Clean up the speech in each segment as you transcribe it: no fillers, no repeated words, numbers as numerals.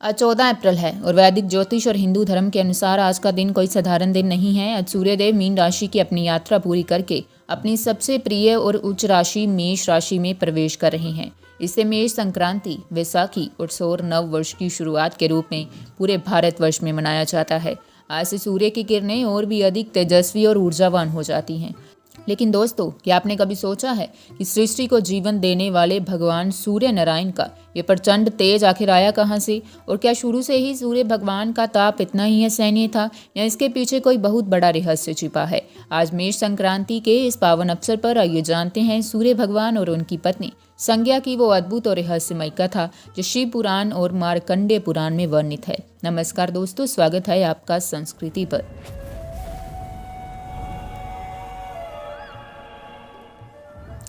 आज 14 अप्रैल है और वैदिक ज्योतिष और हिंदू धर्म के अनुसार आज का दिन कोई साधारण दिन नहीं है। आज सूर्यदेव मीन राशि की अपनी यात्रा पूरी करके अपनी सबसे प्रिय और उच्च राशि मेष राशि में प्रवेश कर रहे हैं। इससे मेष संक्रांति, वैसाखी और सौर नव वर्ष की शुरुआत के रूप में पूरे भारतवर्ष में मनाया जाता है। आज से सूर्य की किरणें और भी अधिक तेजस्वी और ऊर्जावान हो जाती हैं। लेकिन दोस्तों, क्या आपने कभी सोचा है कि सृष्टि को जीवन देने वाले भगवान सूर्य नारायण का ये प्रचंड तेज आखिर आया कहाँ से? और क्या शुरू से ही सूर्य भगवान का ताप इतना ही असहनीय था या इसके पीछे कोई बहुत बड़ा रहस्य छिपा है? आज मेष संक्रांति के इस पावन अवसर पर आइए जानते हैं सूर्य भगवान और उनकी पत्नी संज्ञा की वो अद्भुत और रहस्यमय कथा जो शिव पुराण और मार्कंडेय पुराण में वर्णित है। नमस्कार दोस्तों, स्वागत है आपका संस्कृति पर।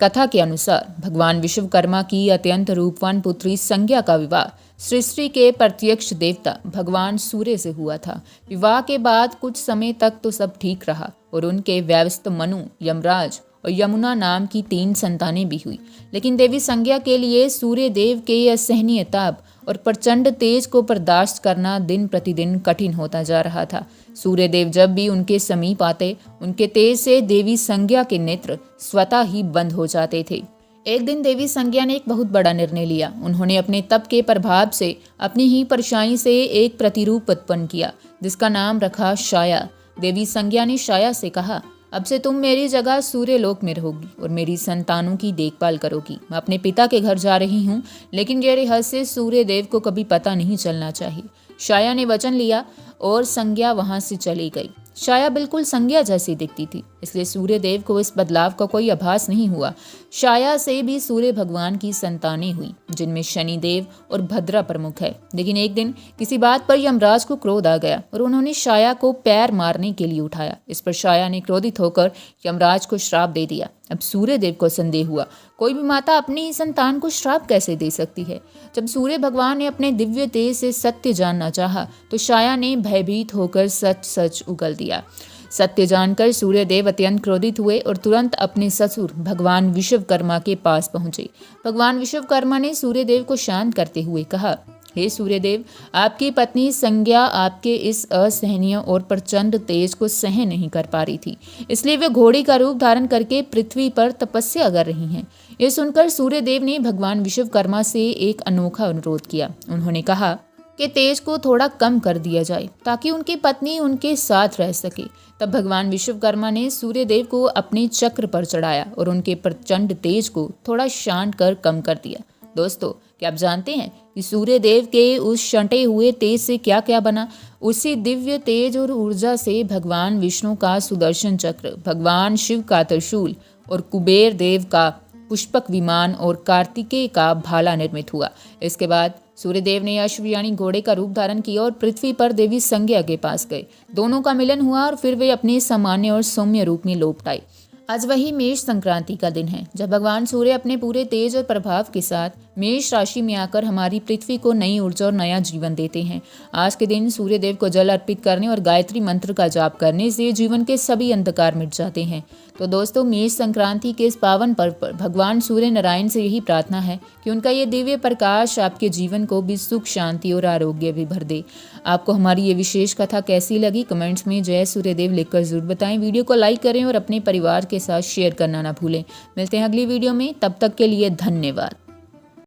कथा के अनुसार भगवान विश्वकर्मा की अत्यंत रूपवान पुत्री संज्ञा का विवाह सृष्टि के प्रत्यक्ष देवता भगवान सूर्य से हुआ था। विवाह के बाद कुछ समय तक तो सब ठीक रहा और उनके व्यवस्थ मनु, यमराज और यमुना नाम की 3 संतानें भी हुई। लेकिन देवी संज्ञा के लिए सूर्य देव के असहनीय ताप और प्रचंड तेज को बर्दाश्त करना दिन प्रतिदिन कठिन होता जा रहा था। सूर्य देव जब भी उनके समीप आते, उनके तेज से देवी संज्ञा के नेत्र स्वतः ही बंद हो जाते थे। एक दिन देवी संज्ञा ने एक बहुत बड़ा निर्णय लिया। उन्होंने अपने तप के प्रभाव से अपनी ही परछाई से एक प्रतिरूप उत्पन्न किया, जिसका नाम रखा छाया। देवी संज्ञा ने छाया से कहा, अब से तुम मेरी जगह सूर्य लोक में रहोगी और मेरी संतानों की देखभाल करोगी। मैं अपने पिता के घर जा रही हूँ, लेकिन ये रहस्य सूर्य देव को कभी पता नहीं चलना चाहिए। छाया ने वचन लिया और संज्ञा वहां से चली गई। छाया बिल्कुल संज्ञा जैसी दिखती थी, इसलिए सूर्य देव को इस बदलाव का कोई आभास नहीं हुआ। छाया से भी सूर्य भगवान की संतानें हुई, जिनमें शनि देव और भद्रा प्रमुख है। लेकिन एक दिन किसी बात पर यमराज को क्रोध आ गया और उन्होंने छाया को पैर मारने के लिए उठाया। इस पर छाया ने क्रोधित होकर यमराज को श्राप दे दिया। अब सूर्य देव को संदेह हुआ, कोई भी माता अपनी ही संतान को श्राप कैसे दे सकती है? जब सूर्य भगवान ने अपने दिव्य तेज से सत्य जानना चाहा, तो छाया ने भयभीत होकर सच सच उगल दिया। सत्य जानकर सूर्य देव अत्यंत क्रोधित हुए और तुरंत अपने ससुर भगवान विश्वकर्मा के पास पहुंचे। भगवान विश्वकर्मा ने सूर्य देव को शांत करते हुए कहा, हे सूर्यदेव, आपकी पत्नी संज्ञा आपके इस असहनीय और प्रचंड तेज को सहन नहीं कर पा रही थी, इसलिए वे घोड़ी का रूप धारण करके पृथ्वी पर तपस्या कर रही हैं। यह सुनकर सूर्यदेव ने भगवान विश्वकर्मा से एक अनोखा अनुरोध किया। उन्होंने कहा कि तेज को थोड़ा कम कर दिया जाए ताकि उनकी पत्नी उनके साथ रह सके। तब भगवान विश्वकर्मा ने सूर्यदेव को अपने चक्र पर चढ़ाया और उनके प्रचंड तेज को थोड़ा शांत कर कम कर दिया। दोस्तों, क्या आप जानते हैं कि सूर्य देव के उस शंटे हुए तेज से क्या क्या बना? उसी दिव्य तेज और ऊर्जा से भगवान विष्णु का सुदर्शन चक्र, भगवान शिव का त्रिशूल और कुबेर देव का पुष्पक विमान और कार्तिकेय का भाला निर्मित हुआ। इसके बाद सूर्यदेव ने अश्व यानी घोड़े का रूप धारण किया और पृथ्वी पर देवी संज्ञा के पास गए। दोनों का मिलन हुआ और फिर वे अपने सामान्य और सौम्य रूप में लौट आए। आज वही मेष संक्रांति का दिन है, जब भगवान सूर्य अपने पूरे तेज और प्रभाव के साथ मेष राशि में आकर हमारी पृथ्वी को नई ऊर्जा और नया जीवन देते हैं। आज के दिन सूर्य देव को जल अर्पित करने और गायत्री मंत्र का जाप करने से जीवन के सभी अंधकार मिट जाते हैं। तो दोस्तों, मेष संक्रांति के इस पावन पर्व पर भगवान सूर्य नारायण से यही प्रार्थना है कि उनका ये दिव्य प्रकाश आपके जीवन को भी सुख, शांति और आरोग्य भी भर दे। आपको हमारी ये विशेष कथा कैसी लगी? कमेंट्स में जय सूर्यदेव लिखकर जरूर बताएं। वीडियो को लाइक करें और अपने परिवार के साथ शेयर करना ना भूलें। मिलते हैं अगली वीडियो में, तब तक के लिए धन्यवाद।